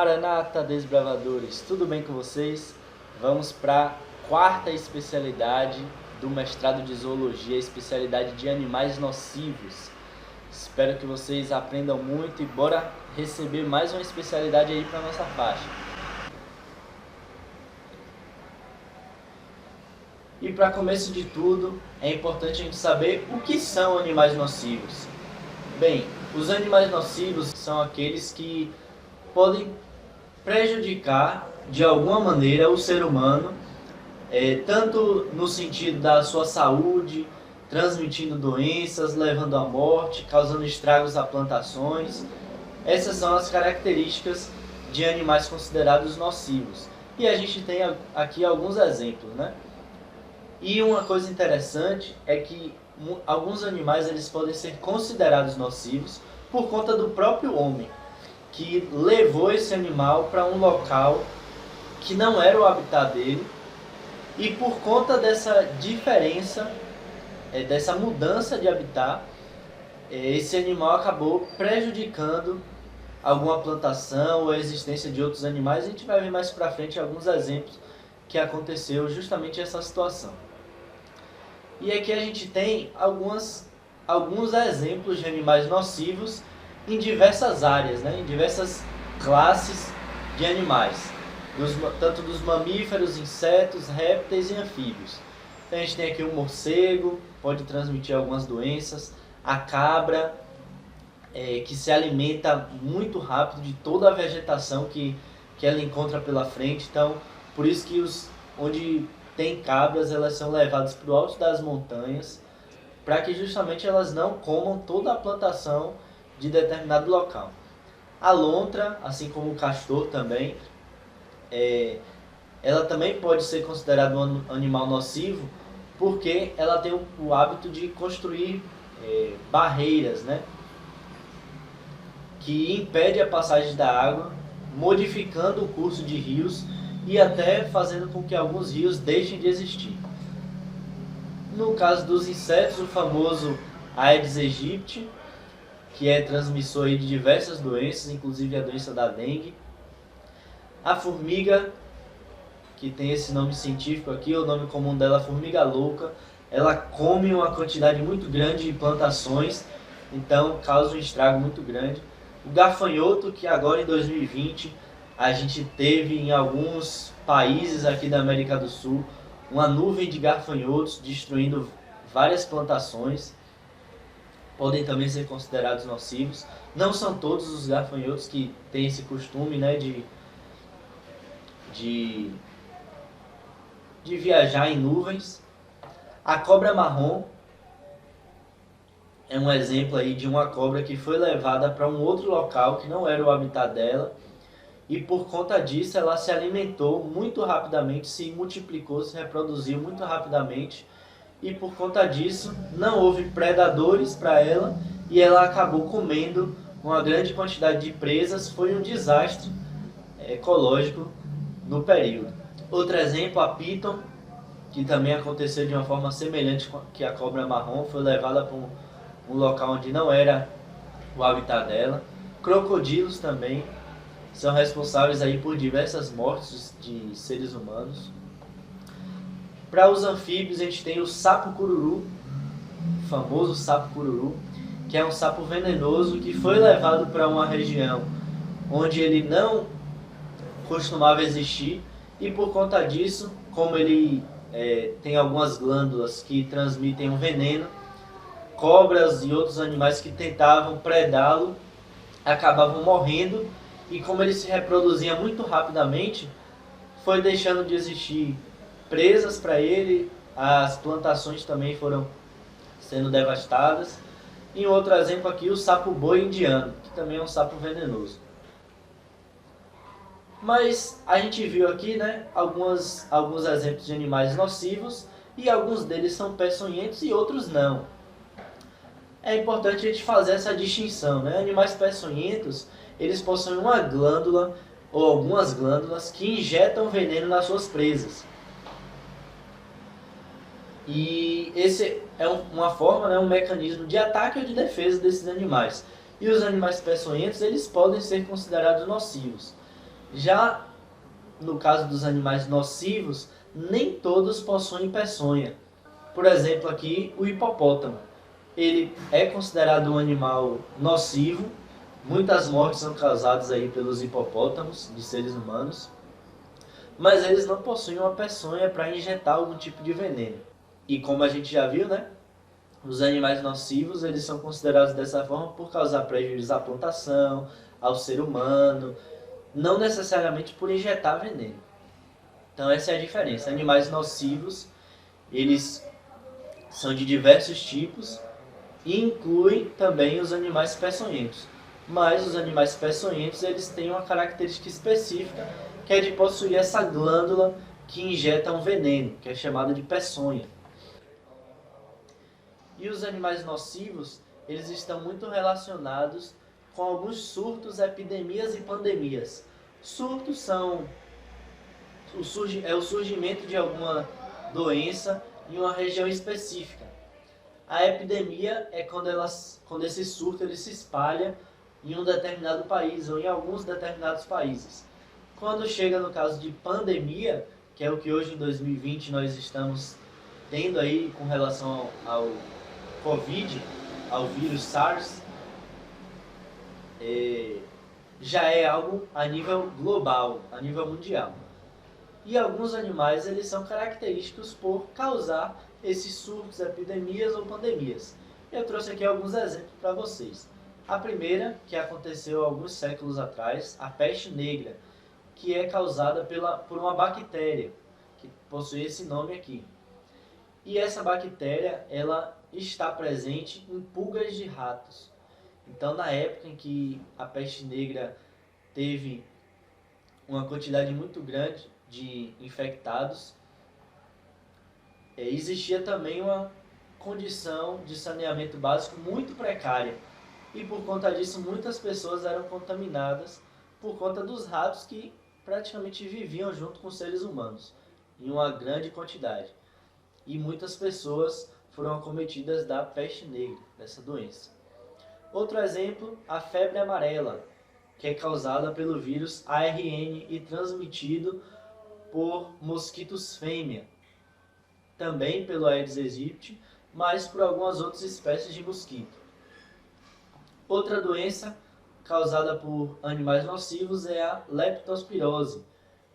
Maranata, desbravadores, tudo bem com vocês? Vamos para a quarta especialidade do mestrado de zoologia, a especialidade de animais nocivos. Espero que vocês aprendam muito e bora receber mais uma especialidade aí para nossa faixa. E para começo de tudo, é importante a gente saber o que são animais nocivos. Bem, os animais nocivos são aqueles que podem prejudicar de alguma maneira o ser humano, tanto no sentido da sua saúde, transmitindo doenças, levando à morte, causando estragos a plantações. Essas são as características de animais considerados nocivos. E a gente tem aqui alguns exemplos, né? E uma coisa interessante é que alguns animais eles podem ser considerados nocivos por conta do próprio homem, que levou esse animal para um local que não era o habitat dele, e por conta dessa diferença, dessa mudança de habitat, esse animal acabou prejudicando alguma plantação ou a existência de outros animais. A gente vai ver mais para frente alguns exemplos que aconteceu justamente essa situação. E aqui a gente tem alguns exemplos de animais nocivos em diversas áreas, né? Em diversas classes de animais, tanto dos mamíferos, insetos, répteis e anfíbios. Então a gente tem aqui o morcego, pode transmitir algumas doenças, a cabra, que se alimenta muito rápido de toda a vegetação que ela encontra pela frente. Então, por isso que onde tem cabras, elas são levadas para o alto das montanhas, para que justamente elas não comam toda a plantação de determinado local. A lontra, assim como o castor também, ela também pode ser considerada um animal nocivo, porque ela tem o hábito de construir barreiras, né, que impede a passagem da água, modificando o curso de rios e até fazendo com que alguns rios deixem de existir. No caso dos insetos, o famoso Aedes aegypti, que é transmissor de diversas doenças, inclusive a doença da dengue. A formiga, que tem esse nome científico aqui, o nome comum dela é formiga louca, ela come uma quantidade muito grande de plantações, então causa um estrago muito grande. O gafanhoto, que agora em 2020 a gente teve em alguns países aqui da América do Sul uma nuvem de gafanhotos destruindo várias plantações, podem também ser considerados nocivos. Não são todos os gafanhotos que têm esse costume, né, de viajar em nuvens. A cobra marrom é um exemplo aí de uma cobra que foi levada para um outro local que não era o habitat dela, e por conta disso ela se alimentou muito rapidamente, se multiplicou, se reproduziu muito rapidamente, e por conta disso não houve predadores para ela e ela acabou comendo uma grande quantidade de presas. Foi um desastre ecológico no período. Outro exemplo, a piton, que também aconteceu de uma forma semelhante que a cobra marrom, foi levada para um local onde não era o habitat dela. Crocodilos também são responsáveis aí por diversas mortes de seres humanos. Para os anfíbios, a gente tem o sapo cururu, o famoso sapo cururu, que é um sapo venenoso que foi levado para uma região onde ele não costumava existir, e por conta disso, como ele tem algumas glândulas que transmitem um veneno, cobras e outros animais que tentavam predá-lo acabavam morrendo, e como ele se reproduzia muito rapidamente, foi deixando de existir presas para ele, as plantações também foram sendo devastadas. E outro exemplo aqui, o sapo boi indiano, que também é um sapo venenoso. Mas a gente viu aqui, né, alguns exemplos de animais nocivos, e alguns deles são peçonhentos e outros não. É importante a gente fazer essa distinção, né? Animais peçonhentos, eles possuem uma glândula ou algumas glândulas que injetam veneno nas suas presas. E esse é uma forma, né, um mecanismo de ataque ou de defesa desses animais. E os animais peçonhentos, eles podem ser considerados nocivos. Já no caso dos animais nocivos, nem todos possuem peçonha. Por exemplo, aqui o hipopótamo. Ele é considerado um animal nocivo. Muitas mortes são causadas aí pelos hipopótamos, de seres humanos. Mas eles não possuem uma peçonha para injetar algum tipo de veneno. E como a gente já viu, né? Os animais nocivos, eles são considerados dessa forma por causar prejuízo à plantação, ao ser humano, não necessariamente por injetar veneno. Então essa é a diferença. Animais nocivos, eles são de diversos tipos e incluem também os animais peçonhentos. Mas os animais peçonhentos, eles têm uma característica específica, que é de possuir essa glândula que injeta um veneno, que é chamada de peçonha. E os animais nocivos, eles estão muito relacionados com alguns surtos, epidemias e pandemias. Surtos são o surgimento de alguma doença em uma região específica. A epidemia é quando esse surto ele se espalha em um determinado país ou em alguns determinados países. Quando chega no caso de pandemia, que é o que hoje em 2020 nós estamos tendo aí com relação ao Covid, ao vírus SARS, já é algo a nível global, a nível mundial. E alguns animais eles são característicos por causar esses surtos, epidemias ou pandemias. Eu trouxe aqui alguns exemplos para vocês. A primeira, que aconteceu alguns séculos atrás, a peste negra, que é causada por uma bactéria, que possui esse nome aqui. E essa bactéria, ela está presente em pulgas de ratos. Então, na época em que a peste negra teve uma quantidade muito grande de infectados, existia também uma condição de saneamento básico muito precária. E por conta disso, muitas pessoas eram contaminadas por conta dos ratos que praticamente viviam junto com os seres humanos, em uma grande quantidade. E muitas pessoas foram acometidas da peste negra, dessa doença. Outro exemplo, a febre amarela, que é causada pelo vírus ARN e transmitido por mosquitos fêmea, também pelo Aedes aegypti, mas por algumas outras espécies de mosquito. Outra doença causada por animais nocivos é a leptospirose,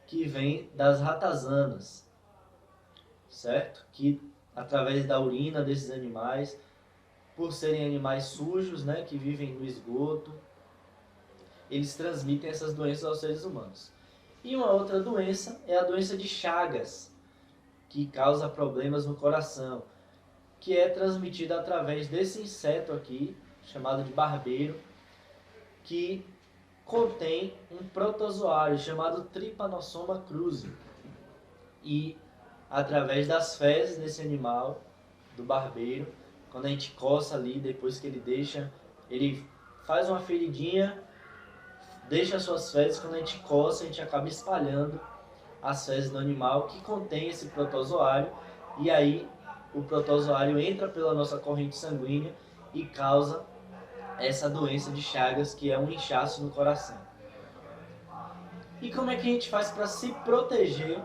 que vem das ratazanas, certo? Que através da urina desses animais, por serem animais sujos, né, que vivem no esgoto, eles transmitem essas doenças aos seres humanos. E uma outra doença é a doença de Chagas, que causa problemas no coração, que é transmitida através desse inseto aqui, chamado de barbeiro, que contém um protozoário chamado Trypanosoma cruzi. E através das fezes desse animal, do barbeiro, quando a gente coça ali, depois que ele faz uma feridinha, deixa as suas fezes, quando a gente coça, a gente acaba espalhando as fezes do animal que contém esse protozoário, e aí o protozoário entra pela nossa corrente sanguínea e causa essa doença de Chagas, que é um inchaço no coração. E como é que a gente faz para se proteger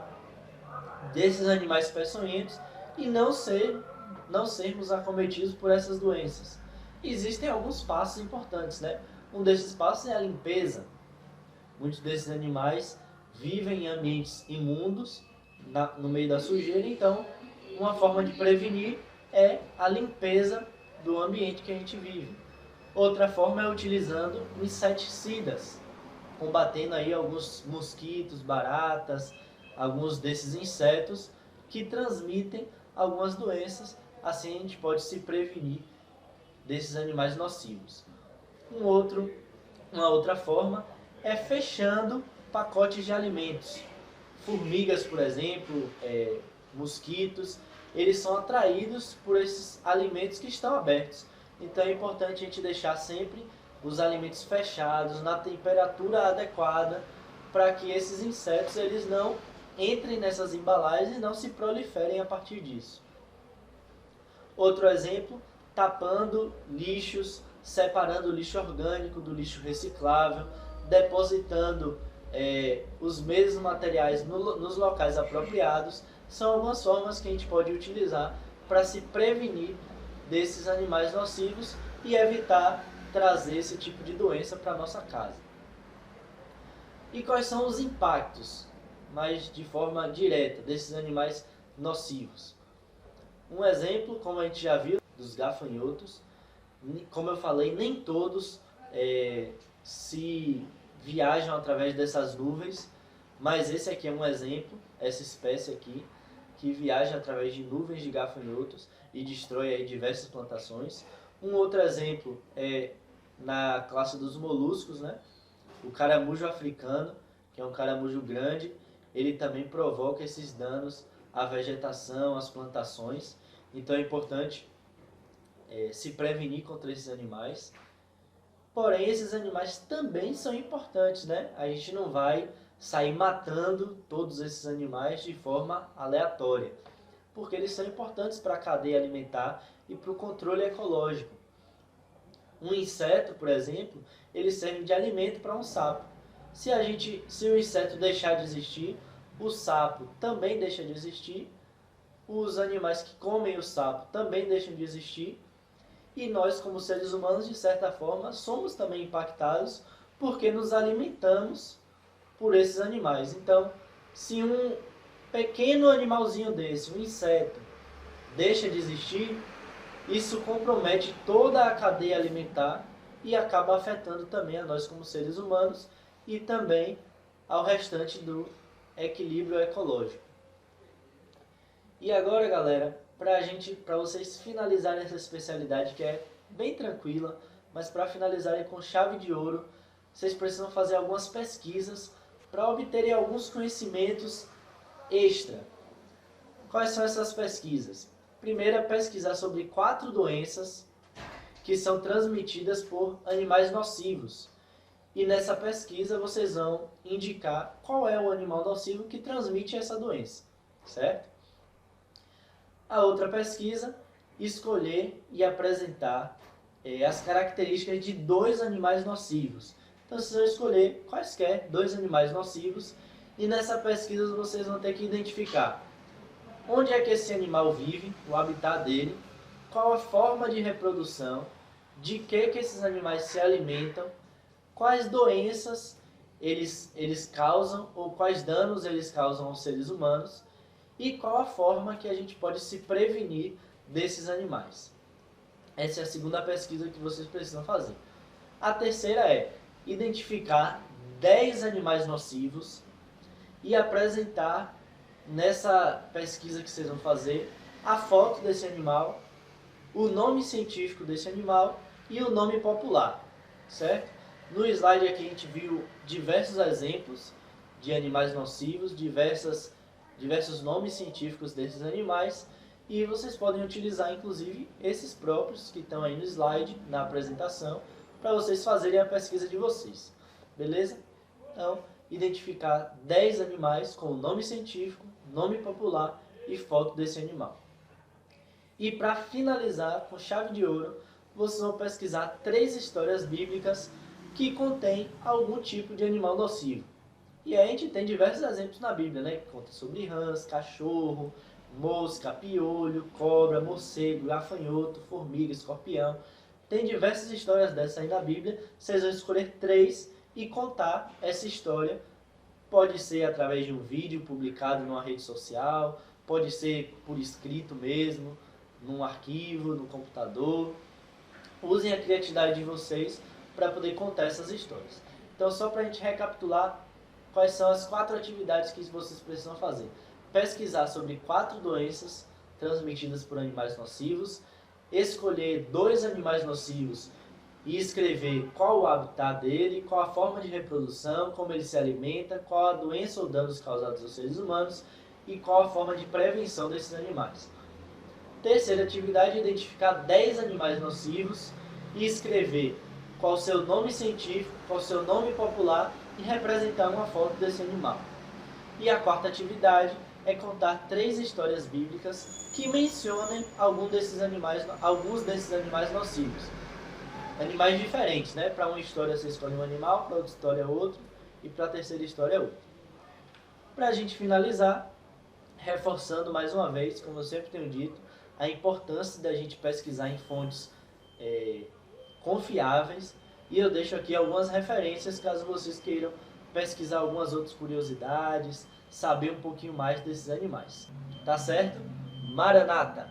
desses animais peçonhentos e não sermos acometidos por essas doenças? Existem alguns passos importantes, né? Um desses passos é a limpeza. Muitos desses animais vivem em ambientes imundos, no meio da sujeira, então uma forma de prevenir é a limpeza do ambiente que a gente vive. Outra forma é utilizando inseticidas, combatendo aí alguns mosquitos, baratas, alguns desses insetos que transmitem algumas doenças, assim a gente pode se prevenir desses animais nocivos. Uma outra forma é fechando pacotes de alimentos. Formigas, por exemplo, mosquitos, eles são atraídos por esses alimentos que estão abertos. Então é importante a gente deixar sempre os alimentos fechados, na temperatura adequada, para que esses insetos eles não entrem nessas embalagens e não se proliferem a partir disso. Outro exemplo, tapando lixos, separando o lixo orgânico do lixo reciclável, depositando os mesmos materiais nos locais apropriados, são algumas formas que a gente pode utilizar para se prevenir desses animais nocivos e evitar trazer esse tipo de doença para a nossa casa. E quais são os impactos, mas de forma direta, desses animais nocivos? Um exemplo, como a gente já viu, dos gafanhotos. Como eu falei, nem todos se viajam através dessas nuvens, mas esse aqui é um exemplo, essa espécie aqui, que viaja através de nuvens de gafanhotos e destrói aí diversas plantações. Um outro exemplo é na classe dos moluscos, né? O caramujo africano, que é um caramujo grande, ele também provoca esses danos à vegetação, às plantações. Então é importante se prevenir contra esses animais. Porém, esses animais também são importantes, né? A gente não vai sair matando todos esses animais de forma aleatória, porque eles são importantes para a cadeia alimentar e para o controle ecológico. Um inseto, por exemplo, ele serve de alimento para um sapo. Se o inseto deixar de existir, o sapo também deixa de existir, os animais que comem o sapo também deixam de existir, e nós, como seres humanos, de certa forma, somos também impactados porque nos alimentamos por esses animais. Então, se um pequeno animalzinho desse, um inseto, deixa de existir, isso compromete toda a cadeia alimentar e acaba afetando também a nós como seres humanos e também ao restante do equilíbrio ecológico. E agora, galera, para vocês finalizarem essa especialidade que é bem tranquila, mas para finalizarem com chave de ouro, vocês precisam fazer algumas pesquisas para obterem alguns conhecimentos extra. Quais são essas pesquisas? Primeiro é pesquisar sobre 4 doenças que são transmitidas por animais nocivos. E nessa pesquisa vocês vão indicar qual é o animal nocivo que transmite essa doença, certo? A outra pesquisa, escolher e apresentar as características de 2 animais nocivos. Então vocês vão escolher quaisquer 2 animais nocivos e nessa pesquisa vocês vão ter que identificar onde é que esse animal vive, o habitat dele, qual a forma de reprodução, de que esses animais se alimentam, quais doenças eles causam ou quais danos eles causam aos seres humanos e qual a forma que a gente pode se prevenir desses animais. Essa é a segunda pesquisa que vocês precisam fazer. A terceira é identificar 10 animais nocivos e apresentar nessa pesquisa que vocês vão fazer a foto desse animal, o nome científico desse animal e o nome popular, certo? No slide aqui a gente viu diversos exemplos de animais nocivos, diversos nomes científicos desses animais e vocês podem utilizar inclusive esses próprios que estão aí no slide, na apresentação, para vocês fazerem a pesquisa de vocês, beleza? Então, identificar 10 animais com o nome científico, nome popular e foto desse animal. E para finalizar, com chave de ouro, vocês vão pesquisar 3 histórias bíblicas que contêm algum tipo de animal nocivo. E aí a gente tem diversos exemplos na Bíblia, né? Que conta sobre rãs, cachorro, mosca, piolho, cobra, morcego, gafanhoto, formiga, escorpião. Tem diversas histórias dessas aí na Bíblia. Vocês vão escolher 3 e contar essa história. Pode ser através de um vídeo publicado numa rede social, pode ser por escrito mesmo, num arquivo, no computador. Usem a criatividade de vocês para poder contar essas histórias. Então, só para a gente recapitular, quais são as 4 atividades que vocês precisam fazer. Pesquisar sobre 4 doenças transmitidas por animais nocivos, escolher 2 animais nocivos e escrever qual o habitat dele, qual a forma de reprodução, como ele se alimenta, qual a doença ou danos causados aos seres humanos e qual a forma de prevenção desses animais. Terceira atividade é identificar 10 animais nocivos e escrever qual o seu nome científico, qual o seu nome popular e representar uma foto desse animal. E a quarta atividade é contar 3 histórias bíblicas que mencionem alguns desses animais nocivos. Animais diferentes, né? Para uma história você escolhe um animal, para outra história outro, e para a terceira história outra. Para a gente finalizar, reforçando mais uma vez, como eu sempre tenho dito, a importância da gente pesquisar em fontes confiáveis, e eu deixo aqui algumas referências caso vocês queiram pesquisar algumas outras curiosidades, saber um pouquinho mais desses animais. Tá certo? Maranata!